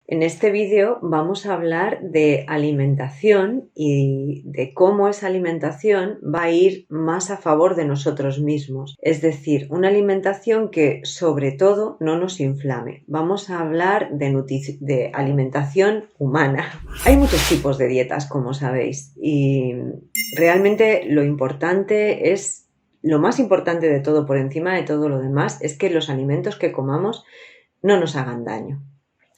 En este vídeo vamos a hablar de alimentación y de cómo esa alimentación va a ir más a favor de nosotros mismos. Es decir, una alimentación que sobre todo no nos inflame. Vamos a hablar de alimentación humana. Hay muchos tipos de dietas, como sabéis, y realmente lo más importante de todo, por encima de todo lo demás, es que los alimentos que comamos no nos hagan daño.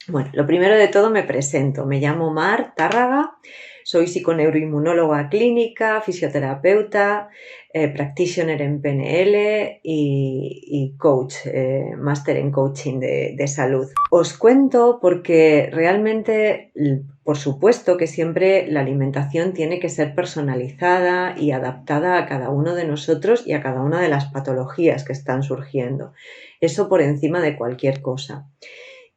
Bueno, lo primero de todo me presento. Me llamo Mar Tárraga, soy psiconeuroinmunóloga clínica, fisioterapeuta, practitioner en PNL y coach, máster en coaching de salud. Os cuento porque realmente, por supuesto que siempre la alimentación tiene que ser personalizada y adaptada a cada uno de nosotros y a cada una de las patologías que están surgiendo. Eso por encima de cualquier cosa.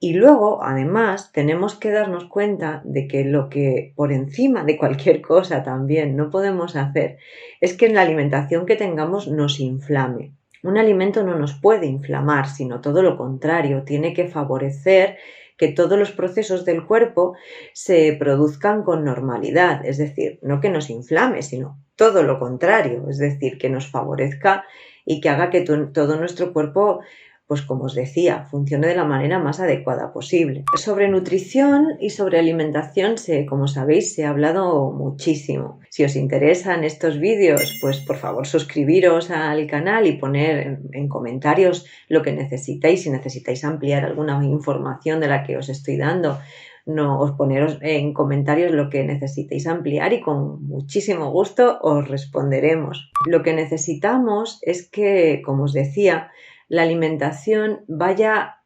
Y luego, además, tenemos que darnos cuenta de que lo que por encima de cualquier cosa también no podemos hacer es que en la alimentación que tengamos nos inflame. Un alimento no nos puede inflamar, sino todo lo contrario, tiene que favorecer que todos los procesos del cuerpo se produzcan con normalidad, es decir, no que nos inflame, sino todo lo contrario, es decir, que nos favorezca y que haga que todo nuestro cuerpo, pues como os decía, funcione de la manera más adecuada posible. Sobre nutrición y sobre alimentación, como sabéis, se ha hablado muchísimo. Si os interesan estos vídeos, pues por favor suscribiros al canal y poner en comentarios lo que necesitáis. Si necesitáis ampliar alguna información de la que os estoy dando, os poneros en comentarios lo que necesitéis ampliar y con muchísimo gusto os responderemos. Lo que necesitamos es que, como os decía, la alimentación vaya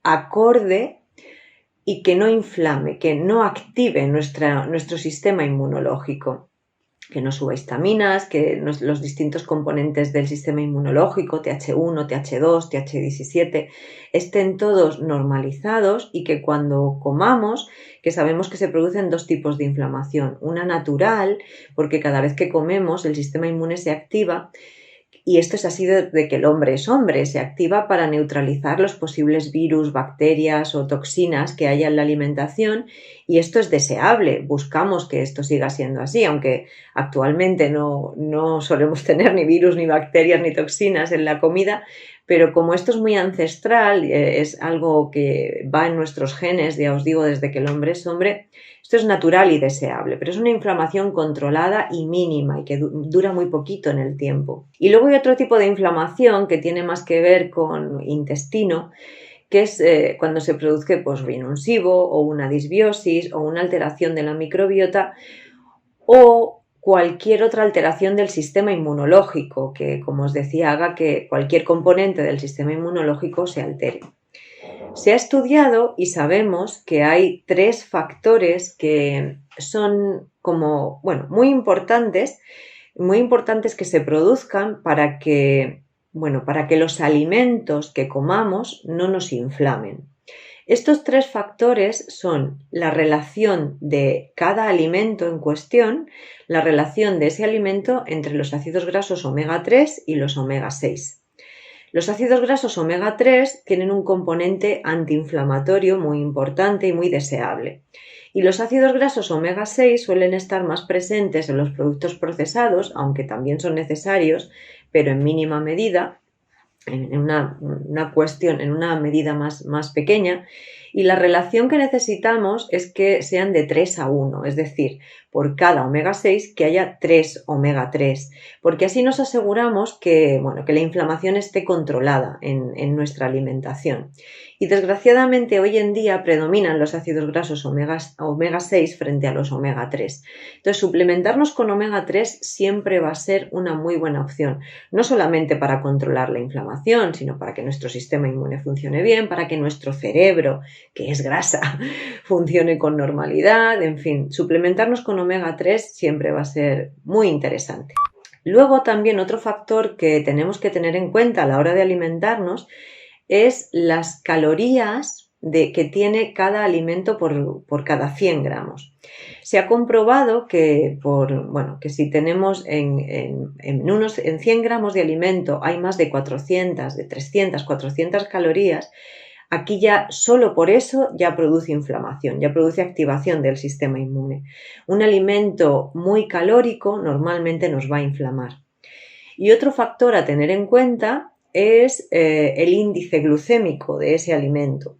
acorde y que no inflame, que no active nuestro sistema inmunológico, que no suba histaminas, que los distintos componentes del sistema inmunológico, TH1, TH2, TH17, estén todos normalizados y que cuando comamos, que sabemos que se producen dos tipos de inflamación, una natural, porque cada vez que comemos el sistema inmune se activa. Y esto es así de que el hombre es hombre, se activa para neutralizar los posibles virus, bacterias o toxinas que haya en la alimentación, y esto es deseable, buscamos que esto siga siendo así, aunque actualmente no solemos tener ni virus, ni bacterias, ni toxinas en la comida, pero como esto es muy ancestral, es algo que va en nuestros genes, ya os digo, desde que el hombre es hombre, esto es natural y deseable, pero es una inflamación controlada y mínima y que dura muy poquito en el tiempo. Y luego hay otro tipo de inflamación que tiene más que ver con intestino, que es cuando se produce un SIBO o una disbiosis o una alteración de la microbiota o cualquier otra alteración del sistema inmunológico que, como os decía, haga que cualquier componente del sistema inmunológico se altere. Se ha estudiado y sabemos que hay 3 factores que son muy importantes que se produzcan para que los alimentos que comamos no nos inflamen. Estos 3 factores son la relación de cada alimento en cuestión, la relación de ese alimento entre los ácidos grasos omega 3 y los omega 6. Los ácidos grasos omega 3 tienen un componente antiinflamatorio muy importante y muy deseable. Y los ácidos grasos omega 6 suelen estar más presentes en los productos procesados, aunque también son necesarios, pero en mínima medida, en una medida más pequeña. Y la relación que necesitamos es que sean de 3 a 1, es decir, por cada omega 6 que haya 3 omega 3, porque así nos aseguramos que la inflamación esté controlada en nuestra alimentación. Y desgraciadamente hoy en día predominan los ácidos grasos omega 6 frente a los omega 3. Entonces, suplementarnos con omega 3 siempre va a ser una muy buena opción, no solamente para controlar la inflamación, sino para que nuestro sistema inmune funcione bien, para que nuestro cerebro, que es grasa, funcione con normalidad, en fin, suplementarnos con omega 3 siempre va a ser muy interesante. Luego también otro factor que tenemos que tener en cuenta a la hora de alimentarnos es las calorías que tiene cada alimento por cada 100 gramos. Se ha comprobado que si tenemos en 100 gramos de alimento hay más de 400, de 300, 400 calorías, aquí ya solo por eso ya produce inflamación, ya produce activación del sistema inmune. Un alimento muy calórico normalmente nos va a inflamar. Y otro factor a tener en cuenta es el índice glucémico de ese alimento.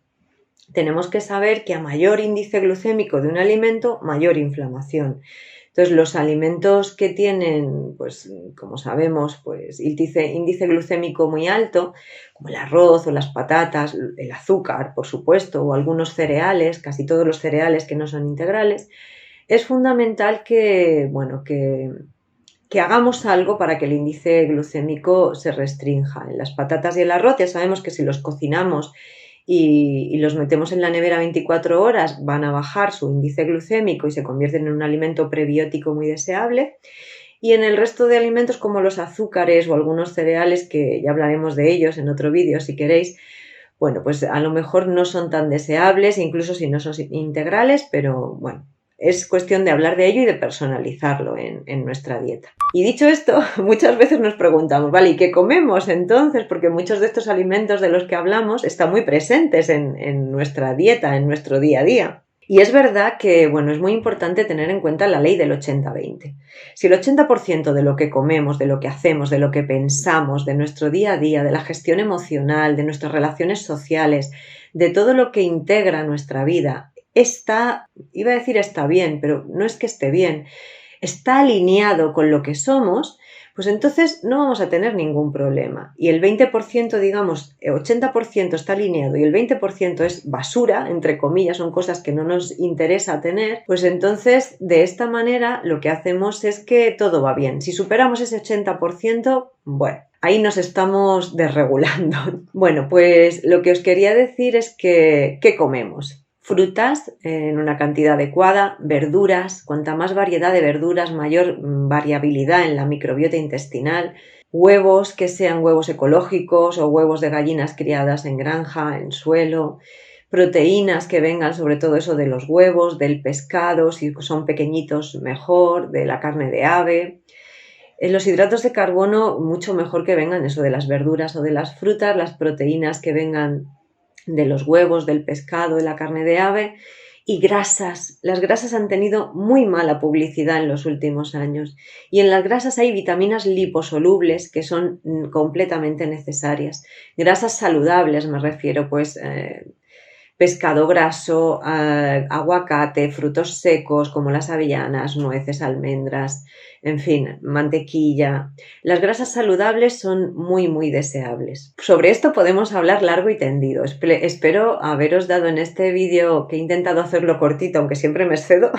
Tenemos que saber que a mayor índice glucémico de un alimento, mayor inflamación. Entonces, los alimentos que tienen, pues, como sabemos, pues, índice glucémico muy alto, como el arroz o las patatas, el azúcar, por supuesto, o algunos cereales, casi todos los cereales que no son integrales, es fundamental que hagamos algo para que el índice glucémico se restrinja. En las patatas y el arroz ya sabemos que si los cocinamos y los metemos en la nevera 24 horas van a bajar su índice glucémico y se convierten en un alimento prebiótico muy deseable. Y en el resto de alimentos como los azúcares o algunos cereales, que ya hablaremos de ellos en otro vídeo si queréis, bueno, pues a lo mejor no son tan deseables, incluso si no son integrales, pero bueno, es cuestión de hablar de ello y de personalizarlo en nuestra dieta. Y dicho esto, muchas veces nos preguntamos, ¿vale? ¿Y qué comemos entonces? Porque muchos de estos alimentos de los que hablamos están muy presentes en nuestra dieta, en nuestro día a día. Y es verdad que, bueno, es muy importante tener en cuenta la ley del 80-20. Si el 80% de lo que comemos, de lo que hacemos, de lo que pensamos, de nuestro día a día, de la gestión emocional, de nuestras relaciones sociales, de todo lo que integra nuestra vida, está bien, pero no es que esté bien, está alineado con lo que somos, pues entonces no vamos a tener ningún problema. Y el 20%, digamos, 80% está alineado y el 20% es basura, entre comillas, son cosas que no nos interesa tener, pues entonces de esta manera lo que hacemos es que todo va bien. Si superamos ese 80%, bueno, ahí nos estamos desregulando. Bueno, pues lo que os quería decir es que, ¿qué comemos? Frutas en una cantidad adecuada, verduras, cuanta más variedad de verduras, mayor variabilidad en la microbiota intestinal, huevos que sean huevos ecológicos o huevos de gallinas criadas en granja, en suelo, proteínas que vengan sobre todo eso de los huevos, del pescado, si son pequeñitos mejor, de la carne de ave. En los hidratos de carbono mucho mejor que vengan eso de las verduras o de las frutas, las proteínas que vengan de los huevos, del pescado, de la carne de ave y grasas. Las grasas han tenido muy mala publicidad en los últimos años y en las grasas hay vitaminas liposolubles que son completamente necesarias. Grasas saludables me refiero, pues pescado graso, aguacate, frutos secos como las avellanas, nueces, almendras, en fin, mantequilla. Las grasas saludables son muy, muy deseables. Sobre esto podemos hablar largo y tendido. Espero haberos dado en este vídeo, que he intentado hacerlo cortito, aunque siempre me excedo,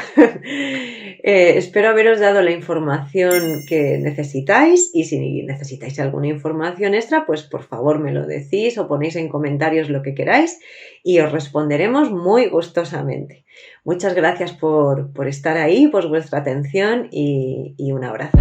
espero haberos dado la información que necesitáis y si necesitáis alguna información extra, pues por favor me lo decís o ponéis en comentarios lo que queráis y os responderemos muy gustosamente. Muchas gracias por estar ahí, por vuestra atención y un abrazo.